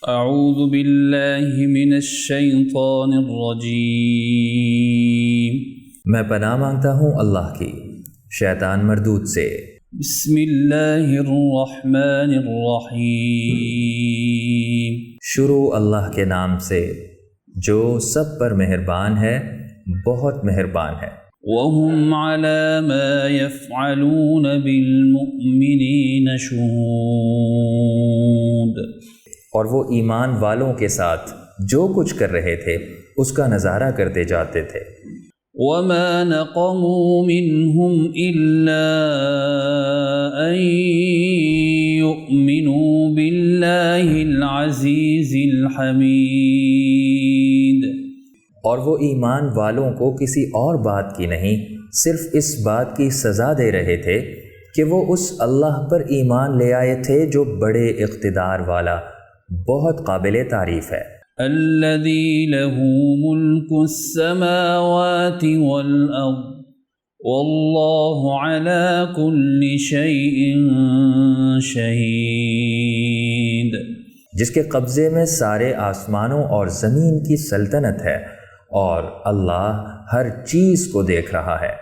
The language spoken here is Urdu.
أعوذ بالله من الشيطان الرجيم میں پناہ مانگتا ہوں اللہ کی شیطان مردود سے۔ بسم اللہ الرحمن الرحیم شروع اللہ کے نام سے جو سب پر مہربان ہے، بہت مہربان ہے۔ وَهُمْ عَلَى مَا يَفْعَلُونَ بِالْمُؤْمِنِينَ شُهُودٌ، اور وہ ایمان والوں کے ساتھ جو کچھ کر رہے تھے اس کا نظارہ کرتے جاتے تھے۔ وَمَا نَقَمُوا مِنْهُمْ إِلَّا أَن يُؤْمِنُوا بِاللَّهِ الْعَزِيزِ الْحَمِيدِ، اور وہ ایمان والوں کو کسی اور بات کی نہیں، صرف اس بات کی سزا دے رہے تھے کہ وہ اس اللہ پر ایمان لے آئے تھے جو بڑے اقتدار والا، بہت قابل تعریف ہے۔ الذي له ملك السماوات والأرض والله على كل شيء شهيد، جس کے قبضے میں سارے آسمانوں اور زمین کی سلطنت ہے، اور اللہ ہر چیز کو دیکھ رہا ہے۔